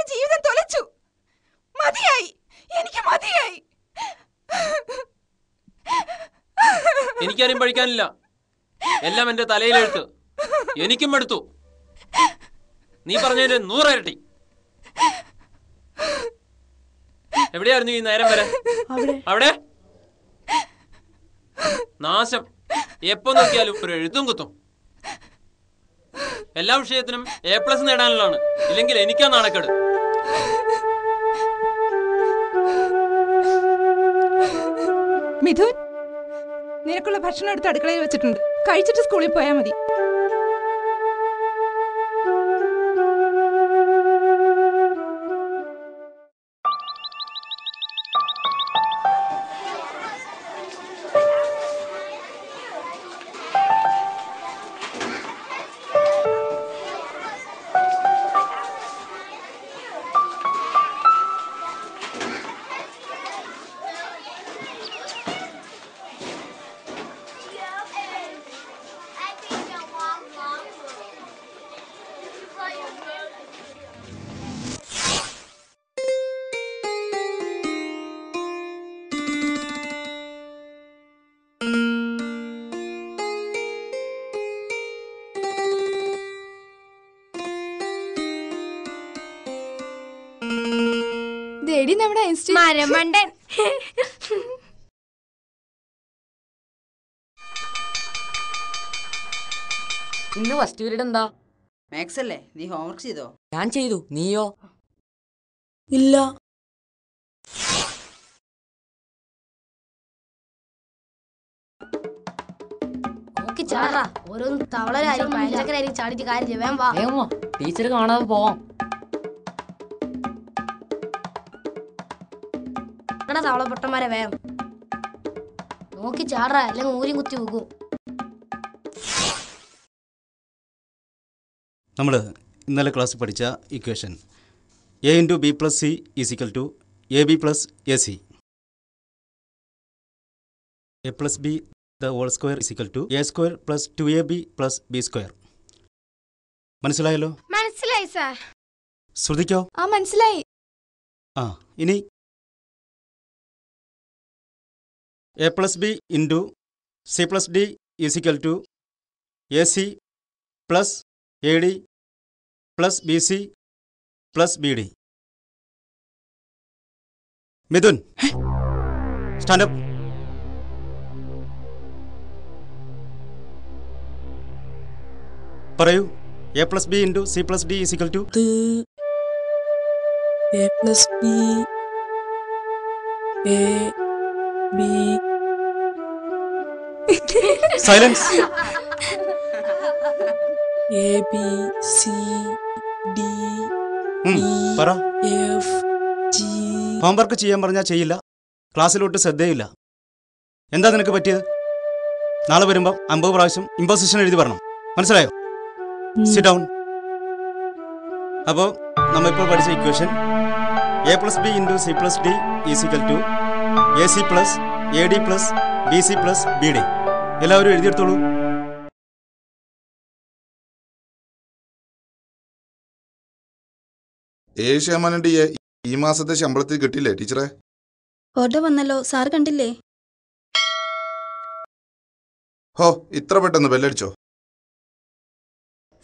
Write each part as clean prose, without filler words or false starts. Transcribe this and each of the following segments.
എന്റെ ജീവിതം തൊലച്ചു. മതിയായി, എനിക്ക് മതിയായി. എനിക്കാരും പഠിക്കാനില്ല. എല്ലാം എന്റെ തലയിലെഴുത്ത്. എനിക്കും എടുത്തു. നീ പറഞ്ഞതിന് 100 ഇരട്ടി. എവിടെയായിരുന്നു ഈ നേരം വരെ? അവിടെ നാശം. എപ്പോ നോക്കിയാലും ഒരു എഴുത്തും കുത്തും. എല്ലാ വിഷയത്തിനും A+ നേടാനുള്ളതാണ്. ഇല്ലെങ്കിൽ എനിക്കാ നാണക്കേട്. മിഥുൻ, നിനക്കുള്ള ഭക്ഷണം എടുത്ത് അടുക്കളയിൽ വെച്ചിട്ടുണ്ട്. കഴിച്ചിട്ട് സ്കൂളിൽ പോയാൽ മതി. മരമണ്ടൻ. ഇന്ന് ഫസ്റ്റ് പീരീഡ് എന്താ? മാത്സ് അല്ലേ? നീ ഹോംവർക്ക് ചെയ്തോ? ഞാൻ ചെയ്തു. നീയോ? ഇല്ല. ഓരോന്ന് തവളരായിരിക്കും പഴഞ്ചക്കരായിരിക്കും ചാടിച്ച് കാര്യം. വേഗം വാ. ടീച്ചർ കാണാതെ പോവാം. തവള പൊട്ടന്മാരെ വേഗം നോക്കി ചാടാ, അല്ലെങ്കിൽ ഊരിയും കുത്തി വെക്കും. നമ്മൾ ഇന്നലെ ക്ലാസ്സിൽ പഠിച്ച equation A × B + C = AB + AC. A + B the whole square = A² + 2AB + B². മനസ്സിലായല്ലോ? മനസ്സിലായി സാർ. ശ്രദ്ധിക്കോ? മനസ്സിലായി. ഇനി A + B × C + D = AC + AD + BC + BD. Mithun, stand up. പറയൂ. A + B × C + D = A + B A B. Silence. A B C D പറ. F G. Homework ചെയ്യാൻ പറഞ്ഞാൽ ചെയ്യില്ല. ക്ലാസ്സിലോട്ട് ശ്രദ്ധയില്ല. എന്താ നിനക്ക് പറ്റിയത്? നാളെ വരുമ്പോൾ 50 പ്രാവശ്യം ഇമ്പോസിഷൻ എഴുതി പറയണം. മനസ്സിലായോ? Sit down. അപ്പോൾ നമ്മളിപ്പോൾ പഠിച്ച equation A + B × C + D = AC + AD + BC + BD. എല്ലാവരും എഴുതിയെടുത്തോളൂ. ഏഷ്യാമാനന്റെ ഈ മാസത്തെ ശമ്പളത്തിൽ കിട്ടില്ലേ ടീച്ചറെ? ഓർഡർ വന്നല്ലോ, സാർ കണ്ടില്ലേ? ഹോ, ഇത്ര പെട്ടെന്ന് ബെല്ലടിച്ചോ?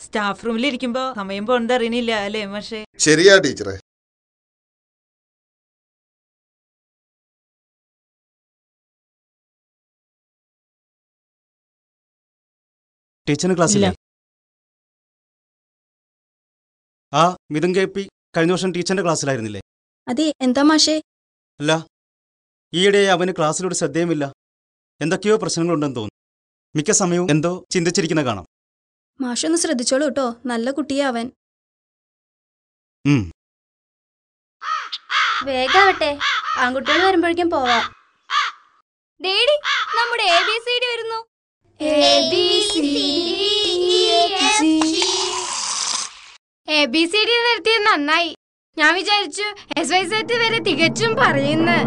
സ്റ്റാഫ് റൂമിൽ ഇരിക്കുമ്പോ സമയം പോണെന്ന് അറിയണില്ല അല്ലേ പക്ഷേ? ശരിയാ ടീച്ചറെ. ടീച്ചറിന് ക്ലാസ്സില്ല. മിഥുൻ KP കഴിഞ്ഞ വർഷം ടീച്ചറിന്റെ ക്ലാസ്സിലായിരുന്നില്ലേ? അതെ. എന്താ മാഷേ? അല്ല, ഈയിടെ അവന് ക്ലാസ്സിലൂടെ ശ്രദ്ധയുമില്ല. എന്തൊക്കെയോ പ്രശ്നങ്ങളുണ്ടെന്ന് തോന്നുന്നു. മിക്ക സമയവും എന്തോ ചിന്തിച്ചിരിക്കുന്ന കാണാം. മാഷൊന്ന് ശ്രദ്ധിച്ചോളൂ കേട്ടോ, നല്ല കുട്ടിയാ അവൻ. വേഗാവട്ടെ, ആൺകുട്ടികൾ വരുമ്പോഴേക്കും പോവാം. ഡേഡി, നമ്മുടെ ABCD വരുന്നു. ABCD നിർത്തിയത് നന്നായി. ഞാൻ വിചാരിച്ചു SYZ വരെ തികച്ചും പറയുന്നു.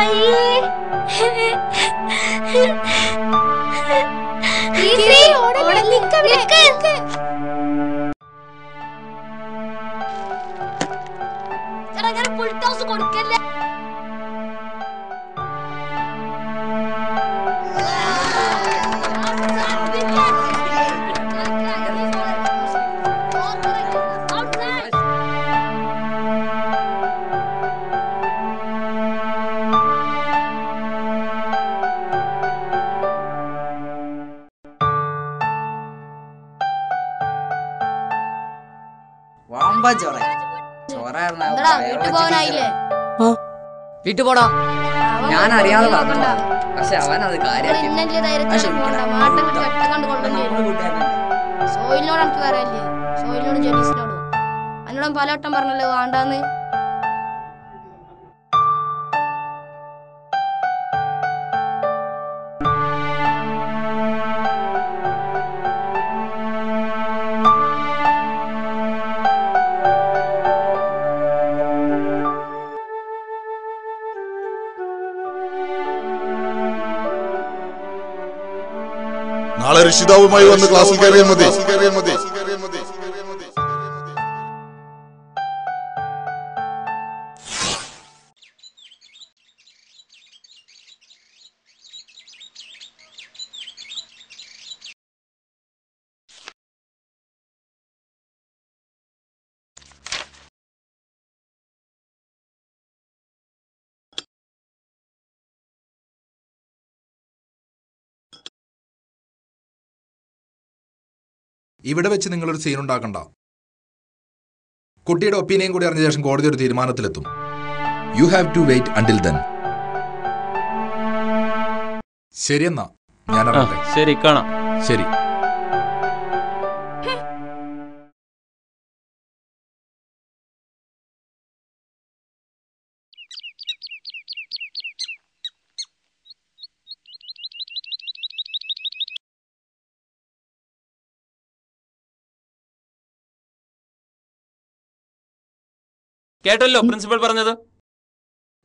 അയ്യേ കൊടുക്കല്ലേ. വാമ്പാ ചോറ ചോറായിരുന്നു. എന്താടാ വീട്ടിൽ പോകാനായില്ലേ? വീട്ടു പോടാ. ഞാൻ അറിയാതെ പറഞ്ഞതാ. പക്ഷെ അവൻ അത് കാര്യമാക്കി. ഇന്നല്ലേ ധൈര്യത്തിൽ പോകണ്ട. മാട്ടം കിട്ടി ഒറ്റക്കൊണ്ട് കൊണ്ടുവന്നു സോയിലിനോട് എനിക്ക് പറയാല്ലേ, സോയിലിനോട് ജെനീസിനോടും എന്നോടും പലവട്ടം പറഞ്ഞല്ലോ വേണ്ടാന്ന്. നാളെ രക്ഷിതാവുമായി വന്ന് ക്ലാസ്സിൽ കയറിയാൽ മതി. ഇവിടെ വെച്ച് നിങ്ങളൊരു സീൻ ഉണ്ടാക്കണ്ട. കുട്ടിയുടെ ഒപ്പീനിയൻ കൂടി അറിഞ്ഞ ശേഷം കോടതി ഒരു തീരുമാനത്തിലെത്തും. You have to wait until then. ശരിയെന്നാ ഞാൻ അറിയട്ടെ. ശരി, കാണാം. ശരി. കേട്ടല്ലോ പ്രിൻസിപ്പൽ പറഞ്ഞത്.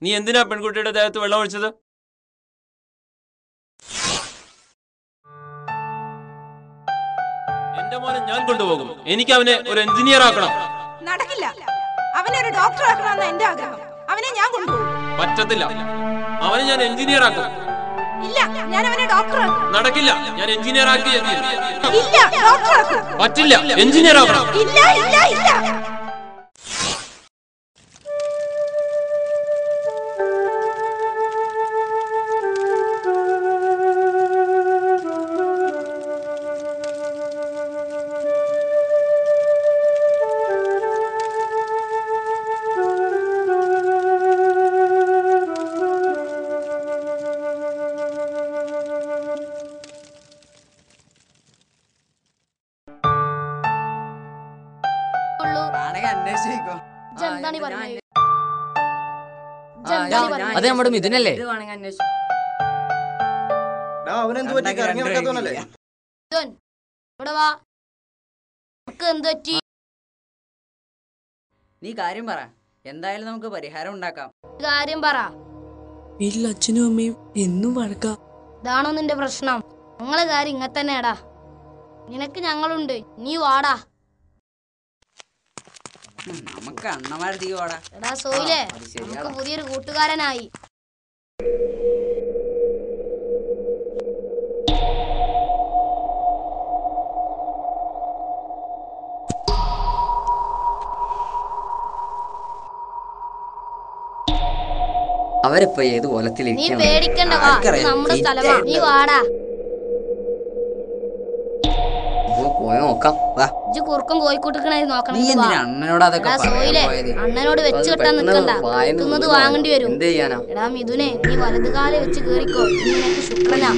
നീ എന്തിനാ പെൺകുട്ടിയുടെ ദേഹത്ത് വെള്ളം ഒഴിച്ചത്? എന്റെ മോനെ ഞാൻ കൊണ്ടുപോകും. എനിക്ക് അവനെ ഒരു എഞ്ചിനീയർ ആക്കണം. നടക്കില്ല. അവനെ ഒരു ഡോക്ടർ ആക്കണമെന്ന് എന്റെ ആഗ്രഹം. അവനെ ഞാൻ കൊണ്ടുപോകും. പറ്റത്തില്ല. അവനെ ഞാൻ എഞ്ചിനീയർ ആക്കും. ഇല്ല, ഞാൻ അവനെ ഡോക്ടർ ആക്കും. നടക്കില്ല. ഞാൻ എഞ്ചിനീയർ ആക്കി. ഇല്ല, ഡോക്ടർ ആക്കും. പറ്റില്ല. എഞ്ചിനീയർ ആക്കണം. ഇല്ല ഇല്ല ഇല്ല. അത് നമ്മുടെ മിഥുനല്ലേ? നീ കാര്യം പറ. എന്തായാലും നമുക്ക് പരിഹാരം ഉണ്ടാക്കാം. കാര്യം പറ. വീട്ടിൽ അച്ഛനും അമ്മയും എന്നും വഴക്കാ. ഇതാണോ നിന്റെ പ്രശ്നം? ഞങ്ങളെ കാര്യം ഇങ്ങനെ തന്നെയാടാ. നിനക്ക് ഞങ്ങളുണ്ട്, നീ വാടാ. നമുക്ക് അണ്ണമാർ തീ വാടാ. എടാ സോയിലേ, നമുക്ക് പുതിയൊരു കൂട്ടുകാരനായി. അവരിപ്പോ ഏത് കോലത്തിൽ നീ പേടിക്കണ്ട, വാ. നമ്മുടെ സ്ഥലമാ, നീ വാടാ. നോക്കാം. കുറുക്കം കോഴിക്കൂട്ടിക്കണ നോക്കണം. സോയിലേ, അണ്ണനോട് വെച്ച് കെട്ടാൻ നിക്കണ്ട. കിട്ടുന്നത് വാങ്ങേണ്ടി വരും. എടാ മിഥുനെ, നീ വലതുകാലെ വെച്ച് കേറിക്കോ. നിനക്ക് ശുക്രനാ.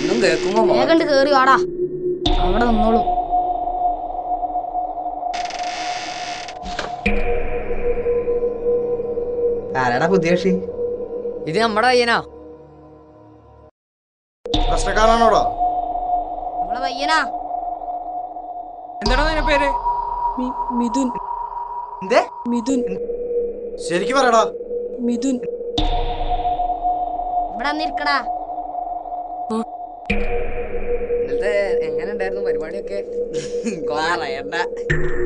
വേഗം കേറി വാടാ. അവിടെ നിന്നോളൂ. ആരാടാ പുതിയ കക്ഷി? ഇത് നമ്മടെ പയ്യനാ. പ്രശ്നക്കാരാണോടാ? നമ്മളെ പയ്യനാ. എന്താണോ നിന്റെ പേര്? മിഥുൻ. മിഥുൻ. ശരിക്കും പറയടാ. മിഥുൻ. ഇവിടെ വന്നിരിക്കടാ. എങ്ങനെ ഉണ്ടായിരുന്നു പരിപാടിയൊക്കെ? പറയണ്ട.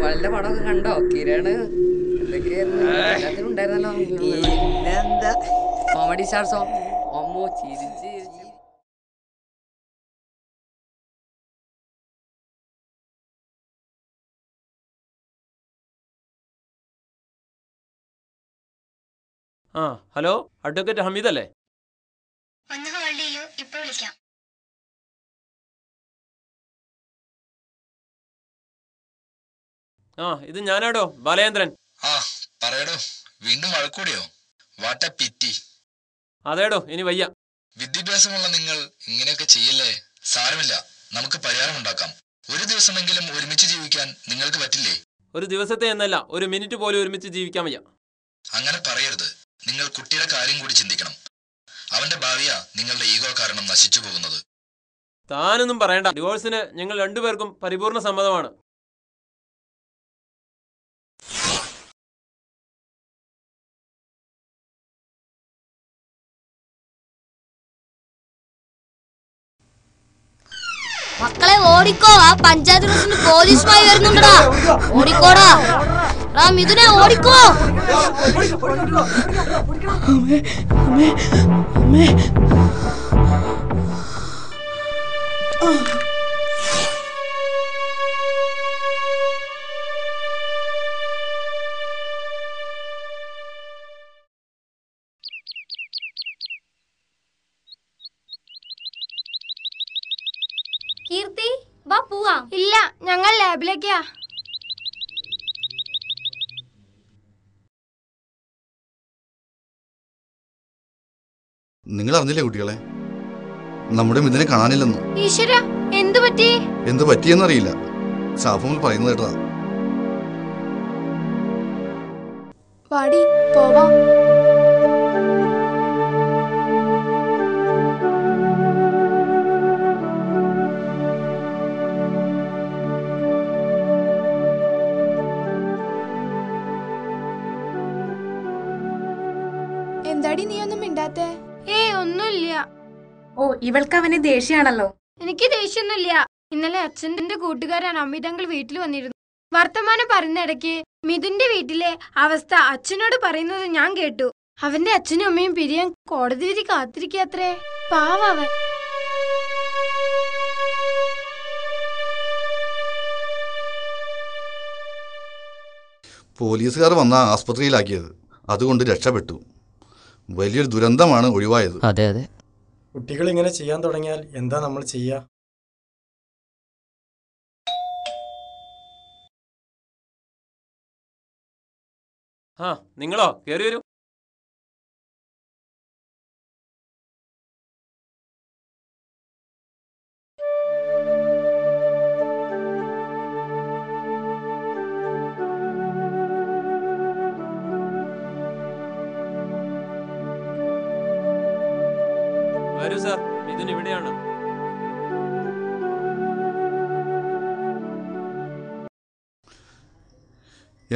വല്ല പടമൊക്കെ കണ്ടോ? കിരണ് എന്തൊക്കെയായിരുന്നു? എല്ലാത്തിനും ഉണ്ടായിരുന്നല്ലോ. പിന്നെന്താ കോമഡി സ്റ്റാർസോ? അമ്മോ ചിരിച്ച് ആ ഹലോ, അഡ്വക്കേറ്റ് ഹമീദ് അല്ലേ? ഒന്ന് ഹോൾഡ് ചെയ്യൂ, ഇപ്പൊ വിളിക്കാം. ആ ഇത് ഞാനാടോ, ബാലചന്ദ്രൻ. ആ പറയടോ, വീണ്ടും വഴക്കൂടിയോ? What A പിറ്റി. അതേടോ, ഇനി വയ്യ. വിദ്യാഭ്യാസമുള്ള നിങ്ങൾ ഇങ്ങനെയൊക്കെ ചെയ്യല്ലേ. സാരമില്ല, നമുക്ക് പരിഹാരമുണ്ടാക്കാം. ഒരു ദിവസമെങ്കിലും ഒരുമിച്ച് ജീവിക്കാൻ നിങ്ങൾക്ക് പറ്റില്ലേ? ഒരു ദിവസത്തെ എന്നല്ല, ഒരു മിനിറ്റ് പോലും ഒരുമിച്ച് ജീവിക്കാൻ വയ്യ. അങ്ങനെ പറയരുത്. നിങ്ങൾ കുട്ടിയുടെ കാര്യം കൂടി ചിന്തിക്കണം. അവന്റെ ഭാവിയാ നിങ്ങളുടെ ഈഗോ കാരണം നശിച്ചു പോകുന്നത്. താനൊന്നും പറയണ്ട. ഡിവോഴ്സിന് ഞങ്ങൾ രണ്ടുപേർക്കും പരിപൂർണ സമ്മതമാണ്. മക്കളെ ഓടിക്കോ, ആ പഞ്ചായത്ത് പ്രസിഡന്റ് പോലീസുമായി വരുന്നുണ്ടടാ. ഓടിക്കോടാ മിഥുനെ, ഓടിക്കോ. അമ്മേ അമ്മേ അമ്മേ. കീർത്തി വാ പോവാം. ഇല്ല, ഞങ്ങൾ ലാബിലേക്കാ. നിങ്ങൾ അറിഞ്ഞില്ലേ കുട്ടികളെ, നമ്മുടെ മിഥുനെ കാണാനില്ലെന്നു. ഈശ്വര, എന്തു പറ്റി? എന്ത് പറ്റിയെന്നറിയില്ല. സാഫുമൽ പറയുന്നത് കേട്ടതാ. വാടി പോവാം. എന്താടി നീ ഒന്നും മിണ്ടാത്തെ? ഒന്നുമില്ല. ഓ, ഇവൾക്ക് അവന് ദേഷ്യാണല്ലോ. എനിക്ക് ദേഷ്യമൊന്നുമില്ല. ഇന്നലെ അച്ഛന്റെ കൂട്ടുകാരൻ അമിതങ്ങൾ വീട്ടിൽ വന്നിരുന്നു. വർത്തമാനം പറയുന്നിടയ്ക്ക് മിഥുന്റെ വീട്ടിലെ അവസ്ഥ അച്ഛനോട് പറയുന്നത് ഞാൻ കേട്ടു. അവന്റെ അച്ഛനും അമ്മയും പിരിയാൻ കോടതി വിധി കാത്തിരിക്കാത്രേ. പാവൻ. പോലീസുകാർ വന്ന ആസ്പത്രിയിലാക്കിയത്. അതുകൊണ്ട് രക്ഷപ്പെട്ടു. വലിയൊരു ദുരന്തമാണ് ഒഴിവായത്. അതെ അതെ. കുട്ടികൾ ഇങ്ങനെ ചെയ്യാൻ തുടങ്ങിയാൽ എന്താ നമ്മൾ ചെയ്യാ? ആ നിങ്ങളോ, കേറി വരൂ. വരൂ സാർ, മിഥുൻ ഇവിടെയാണ്.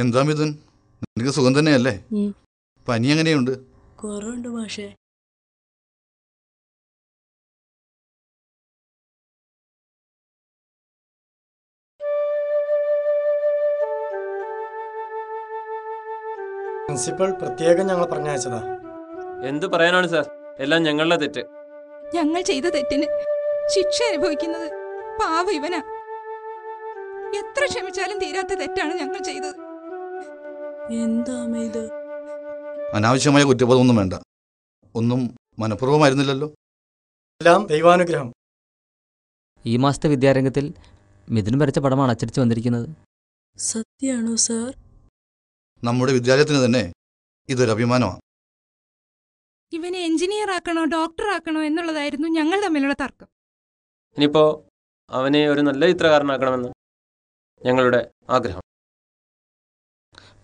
എന്താ മിഥുൻ, നിനക്ക് സുഖം തന്നെയല്ലേ? പനി എങ്ങനെയുണ്ട്? കുറവുണ്ട് മാഷേ. പ്രിൻസിപ്പൽ പ്രത്യേകം ഞങ്ങൾ പറഞ്ഞയച്ചതാ. എന്ത് പറയാനാണ് സാർ, എല്ലാം ഞങ്ങളുടെ തെറ്റ്. ഞങ്ങൾ ചെയ്ത തെറ്റിന് ശിക്ഷ അനുഭവിക്കുന്നത് പാവ ഇവനാ. എത്ര ക്ഷമിച്ചാലും തീരാത്ത തെറ്റാണ് ഞങ്ങൾ ചെയ്തത്. എന്താ ഇത്? അനാവശ്യമായ കുറ്റബോധമൊന്നും വേണ്ട. ഒന്നും മനഃപൂർവ്വമായിരുന്നില്ലല്ലോ. എല്ലാം ദൈവാനുഗ്രഹം. ഈ മാസത്തെ വിദ്യാരംഗത്തിൽ മിഥുൻ വരച്ച പടമാണ് അച്ചടിച്ചു വന്നിരിക്കുന്നത്. സത്യാണോ സാർ? നമ്മുടെ വിദ്യാലയത്തിന് തന്നെ ഇതൊരു അഭിമാനമാണ്. ഇവനെ എഞ്ചിനീയർ ആക്കണോ ഡോക്ടർ ആക്കണോ എന്നുള്ളതായിരുന്നു ഞങ്ങൾ തമ്മിലുള്ള തർക്കം. ഇനിയിപ്പോ അവനെ ഒരു നല്ല ചിത്രകാരനാക്കണമെന്ന് ഞങ്ങളുടെ ആഗ്രഹം.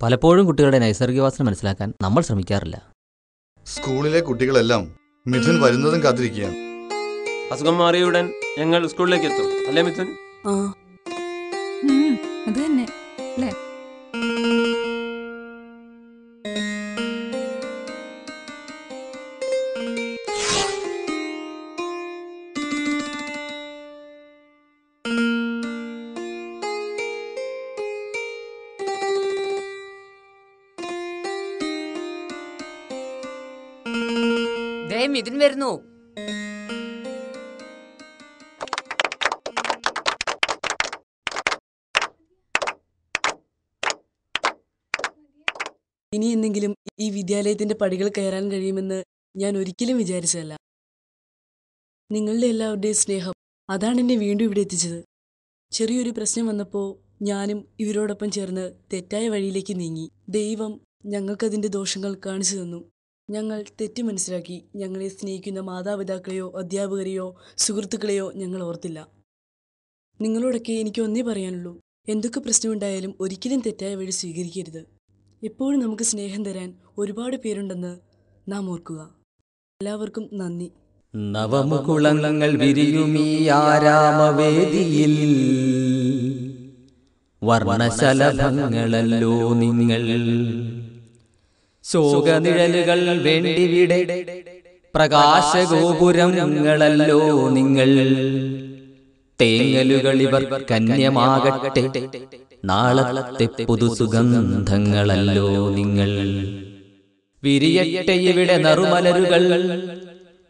പലപ്പോഴും കുട്ടികളുടെ നൈസർഗികവാസന മനസ്സിലാക്കാൻ നമ്മൾ ശ്രമിക്കാറില്ല. സ്കൂളിലെ കുട്ടികളെല്ലാം മിഥുൻ വരുന്നതും കാത്തിരിക്കുകയാണ്. അസുഖം മാറിയുടൻ ഞങ്ങൾ സ്കൂളിലേക്ക് എത്തും, അല്ലേ മിഥുൻ? അത് തന്നെ അല്ലേ? ദേ മിഥുൻ വരുന്നു. ഇനി എന്തെങ്കിലും ഈ വിദ്യാലയത്തിന്റെ പടികൾ കയറാൻ കഴിയുമെന്ന് ഞാൻ ഒരിക്കലും വിചാരിച്ചതല്ല. നിങ്ങളുടെ എല്ലാവരുടെയും സ്നേഹം അതാണ് എന്നെ വീണ്ടും ഇവിടെ എത്തിച്ചത്. ചെറിയൊരു പ്രശ്നം വന്നപ്പോൾ ഞാനും ഇവരോടൊപ്പം ചേർന്ന് തെറ്റായ വഴിയിലേക്ക് നീങ്ങി. ദൈവം ഞങ്ങൾക്കതിൻ്റെ ദോഷങ്ങൾ കാണിച്ചു തന്നു. ഞങ്ങൾ തെറ്റ് മനസ്സിലാക്കി. ഞങ്ങളെ സ്നേഹിക്കുന്ന മാതാപിതാക്കളെയോ അധ്യാപകരെയോ സുഹൃത്തുക്കളെയോ ഞങ്ങൾ ഓർത്തില്ല. നിങ്ങളോടൊക്കെ എനിക്ക് ഒന്നേ പറയാനുള്ളൂ, എന്തൊക്കെ പ്രശ്നമുണ്ടായാലും ഒരിക്കലും തെറ്റായ വഴി സ്വീകരിക്കരുത്. എപ്പോഴും നമുക്ക് സ്നേഹം തരാൻ ഒരുപാട് പേരുണ്ടെന്ന് നാം ഓർക്കുക. എല്ലാവർക്കും നന്ദി. നവമുകുളങ്ങൾ വിരിയുമീ ആരാമവേദിയിൽ വർണ്ണശലഭങ്ങളല്ലോ നിങ്ങൾ. ശോകനിഴലുകൾ വേണ്ടിവിടെ പ്രകാശഗോപുരങ്ങളല്ലോ നിങ്ങൾ. തേങ്ങലുകളിവർ കന്യമാകട്ടെ നാളത്തെ പുതുസുഗന്ധങ്ങളല്ലോ നിങ്ങൾ. വിരിയട്ടെ ഇവിടെ നറുമലരുകൾ,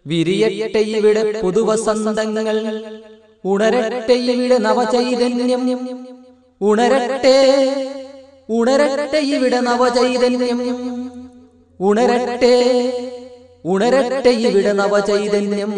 വിരിയട്ടെ ഇവിടെ പുതുവസന്തങ്ങൾ. ഉണരട്ടെ ഇവിടെ നവചൈതന്യം, ഉണരട്ടെ ഉണരട്ടെ ഇവിടെ നവചൈതന്യം. ഉണരട്ടെ ഉണരട്ടെ ഇവിടെ നവചൈതന്യം.